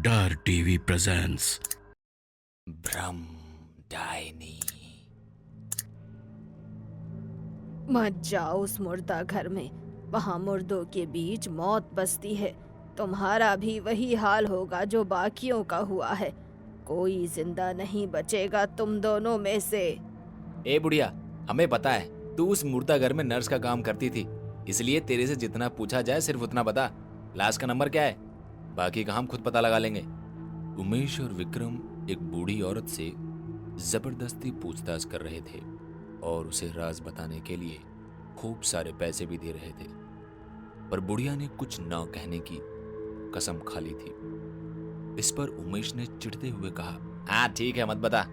डर TV presents. भ्रम tiny. मत जाओ उस मुर्दा घर में। वहाँ मुर्दों के बीच मौत बसती है। तुम्हारा भी वही हाल होगा जो बाकियों का हुआ है। कोई जिंदा नहीं बचेगा तुम दोनों में से। ए बुढ़िया, हमें पता है तू उस मुर्दा घर में नर्स का काम करती थी, इसलिए तेरे से जितना पूछा जाए सिर्फ उतना बता। लाश का नंबर क्या है, बाकी का हम खुद पता लगा लेंगे। उमेश और विक्रम एक बूढ़ी औरत से जबरदस्ती पूछताछ कर रहे थे और उसे राज बताने के लिए खूब सारे पैसे भी दे रहे थे, पर बुढ़िया ने कुछ न कहने की कसम खा ली थी। इस पर उमेश ने चिढ़ते हुए कहा, हाँ ठीक है, मत बता,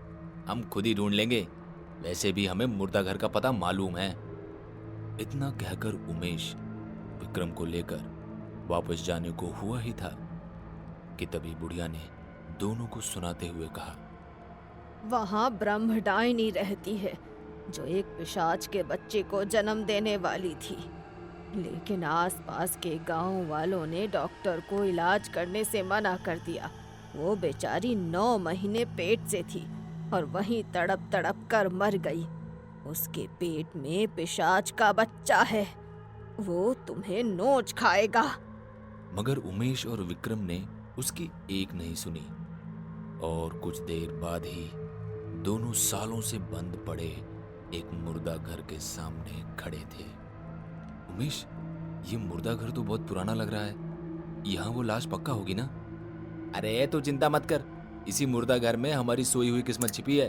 हम खुद ही ढूंढ लेंगे, वैसे भी हमें मुर्दा घर का पता मालूम है। इतना कहकर उमेश विक्रम को लेकर वापस जाने को हुआ ही था कि तभी बुढ़िया ने दोनों को सुनाते हुए कहा, वहाँ ब्रह्मडायनी रहती है जो एक पिशाच के बच्चे को जन्म देने वाली थी, लेकिन आसपास के गांव वालों ने डॉक्टर को इलाज करने से मना कर दिया। वो बेचारी 9 महीने पेट से थी और वहीं तड़प तड़प कर मर गई। उसके पेट में पिशाच का बच्चा है, वो तुम्हें नोच खाएगा। मगर उमेश और विक्रम ने उसकी एक नहीं सुनी और कुछ देर बाद ही दोनों सालों से बंद पड़े एक मुर्दा घर के सामने खड़े थे। उमेश, ये मुर्दा घर तो बहुत पुराना लग रहा है, यहाँ वो लाश पक्का होगी ना? अरे तू चिंता मत कर, इसी मुर्दा घर में हमारी सोई हुई किस्मत छिपी है।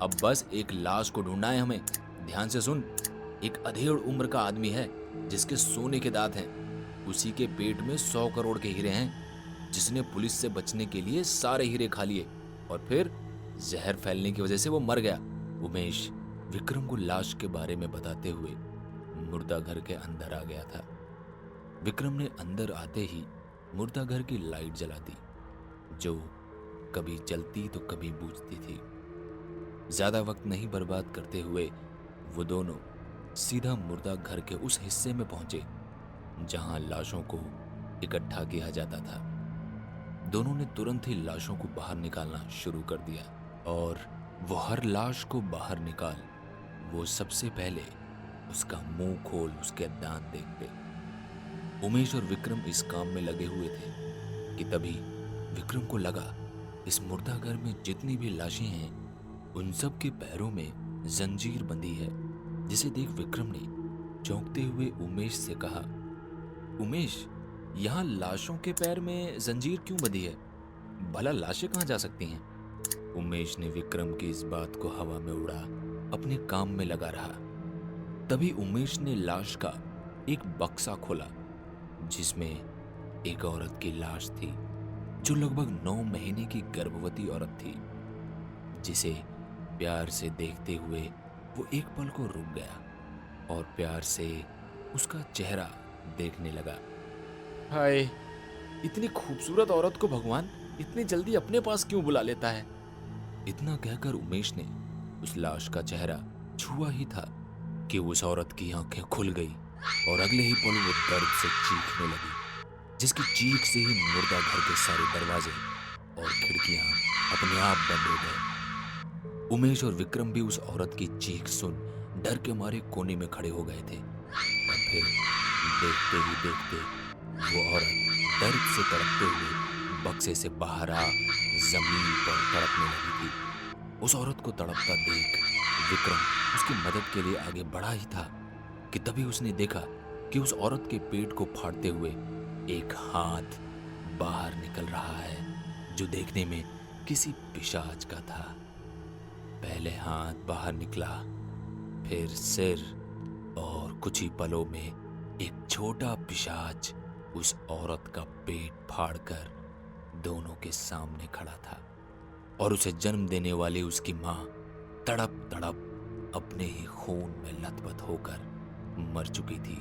अब बस एक लाश को ढूंढना है हमें। ध्यान से सुन, एक अधेड़ उम्र का आदमी है जिसके सोने के दांत हैं, उसी के पेट में 100 करोड़ के हीरे हैं, जिसने पुलिस से बचने के लिए सारे हीरे खा लिए और फिर जहर फैलने की वजह से वो मर गया। उमेश विक्रम को लाश के बारे में बताते हुए मुर्दा घर के अंदर आ गया था। विक्रम ने अंदर आते ही मुर्दा घर की लाइट जला दी, जो कभी जलती तो कभी बुझती थी। ज्यादा वक्त नहीं बर्बाद करते हुए वो दोनों सीधा मुर्दा घर के उस हिस्से में पहुंचे जहां लाशों को इकट्ठा किया जाता था। दोनों ने तुरंत ही लाशों को बाहर निकालना शुरू कर दिया और वो हर लाश को बाहर निकाल वो सबसे पहले उसका मुंह खोल उसके दांत देखते। उमेश और विक्रम इस काम में लगे हुए थे कि तभी विक्रम को लगा इस मुर्दा घर में जितनी भी लाशें हैं उन सब के पैरों में जंजीर बंधी है, जिसे देख विक्रम ने चौंकते हुए उमेश से कहा, उमेश, यहाँ लाशों के पैर में जंजीर क्यों बंधी है? भला लाशें कहाँ जा सकती हैं? उमेश ने विक्रम की इस बात को हवा में उड़ा अपने काम में लगा रहा। तभी उमेश ने लाश का एक बक्सा खोला जिसमें एक औरत की लाश थी, जो लगभग 9 महीने की गर्भवती औरत थी, जिसे प्यार से देखते हुए वो एक पल को रुक गया और प्यार से उसका चेहरा देखने लगा। हाय, इतनी खूबसूरत औरत को भगवान इतनी जल्दी अपने पास क्यों बुला लेता है? इतना कहकर उमेश ने उस लाश का चेहरा छुआ ही था कि उस औरत की आंखें खुल गई और अगले ही पल वो दर्द से चीखने लगी, जिसकी चीख से ही मुर्दा घर के सारे दरवाजे और खिड़कियां अपने आप बंद हो गए। उमेश और विक्रम भी उस औरत की चीख सुन डर के मारे कोने में खड़े हो गए थे और फिर देखते ही देखते वो औरत दर्द से तड़पते हुए बक्से से बाहर आ जमीन पर तड़पने लगी थी। उस औरत को तड़पता देख विक्रम उसकी मदद के लिए आगे बढ़ा ही था कि तभी उसने देखा कि उस औरत के पेट को फाड़ते हुए एक हाथ बाहर निकल रहा है, जो देखने में किसी पिशाच का था। पहले हाथ बाहर निकला, फिर सिर, और कुछ ही पलों में एक छोटा पिशाच उस औरत का पेट फाड़कर दोनों के सामने खड़ा था और उसे जन्म देने वाली उसकी मां तड़प तड़प अपने ही खून में लथपथ होकर मर चुकी थी।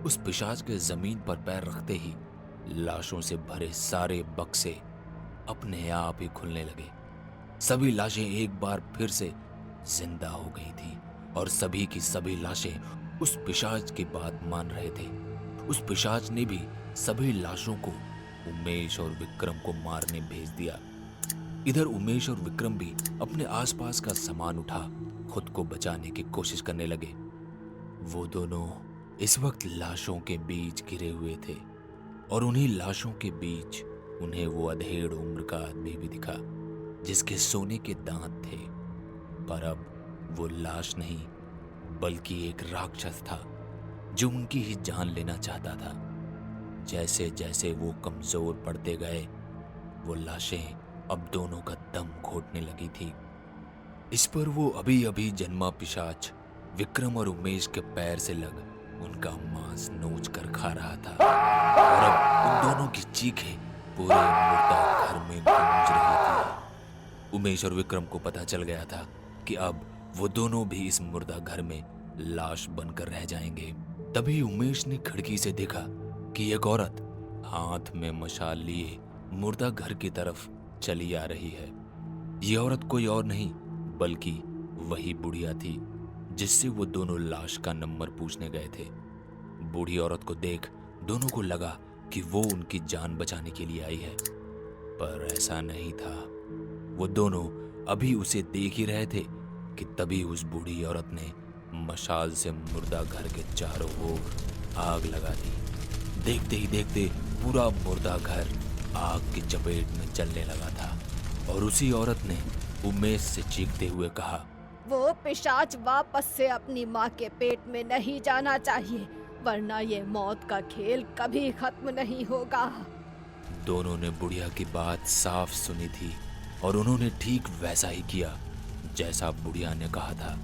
उस पिशाच के जमीन पर पैर रखते ही लाशों से भरे सारे बक्से अपने आप ही खुलने लगे। सभी लाशें एक बार फिर से जिंदा हो गई थी और सभी की सभी लाशें उस पिशाच की बात मान रहे थे। उस पिशाच ने भी सभी लाशों को उमेश और विक्रम को मारने भेज दिया। इधर उमेश और विक्रम भी अपने आसपास का सामान उठा खुद को बचाने की कोशिश करने लगे। वो दोनों इस वक्त लाशों के बीच घिरे हुए थे और उन्हीं लाशों के बीच उन्हें वो अधेड़ उम्र का आदमी भी दिखा जिसके सोने के दांत थे, पर अब वो लाश नहीं बल्कि एक राक्षस था जो उनकी ही जान लेना चाहता था। जैसे जैसे वो कमजोर पड़ते गए वो लाशें अब दोनों का दम घोटने लगी थी। इस पर वो अभी अभी जन्मा पिशाच विक्रम और उमेश के पैर से लग उनका मांस नोच कर खा रहा था और अब उन दोनों की चीखें पूरे मुर्दा घर में गूंज रही थी। उमेश और विक्रम को पता चल गया था कि अब वो दोनों भी इस मुर्दा घर में लाश बनकर रह जाएंगे। तभी उमेश ने खिड़की से देखा कि एक औरत हाथ में मशाल लिए मुर्दा घर की तरफ चली आ रही है। ये औरत कोई और नहीं बल्कि वही बुढ़िया थी जिससे वो दोनों लाश का नंबर पूछने गए थे। बूढ़ी औरत को देख दोनों को लगा कि वो उनकी जान बचाने के लिए आई है, पर ऐसा नहीं था। वो दोनों अभी उसे देख ही रहे थे कि तभी उस बूढ़ी औरत ने मशाल से मुर्दा घर के चारों ओर आग लगा दी। देखते ही देखते पूरा मुर्दा घर आग की चपेट में जलने लगा था और उसी औरत ने उमेश से चीखते हुए कहा, वो पिशाच वापस से अपनी माँ के पेट में नहीं जाना चाहिए, वरना ये मौत का खेल कभी खत्म नहीं होगा। दोनों ने बुढ़िया की बात साफ सुनी थी और उन्होंने ठीक वैसा ही किया जैसा बुढ़िया ने कहा था।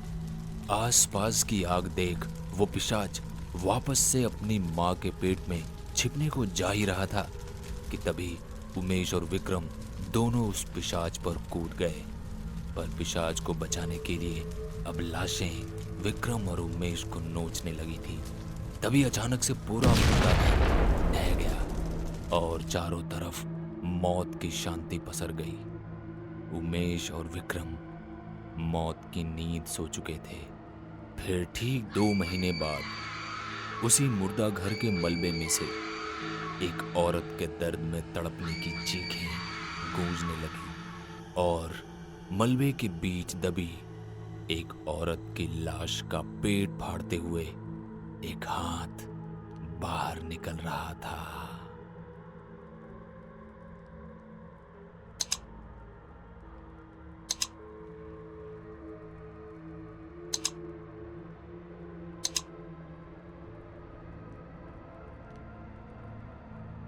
आसपास की आग देख वो पिशाच वापस से अपनी माँ के पेट में छिपने को जा ही रहा था कि तभी उमेश और विक्रम दोनों उस पिशाच पर कूद गए। पर पिशाच को बचाने के लिए अब लाशें विक्रम और उमेश को नोचने लगी थी। तभी अचानक से पूरा मुर्दा घर ढह गया और चारों तरफ मौत की शांति पसर गई। उमेश और विक्रम मौत की नींद सो चुके थे। फिर ठीक 2 महीने बाद उसी मुर्दा घर के मलबे में से एक औरत के दर्द में तड़पने की चीखें गूंजने लगी और मलबे के बीच दबी एक औरत की लाश का पेट फाड़ते हुए एक हाथ बाहर निकल रहा था।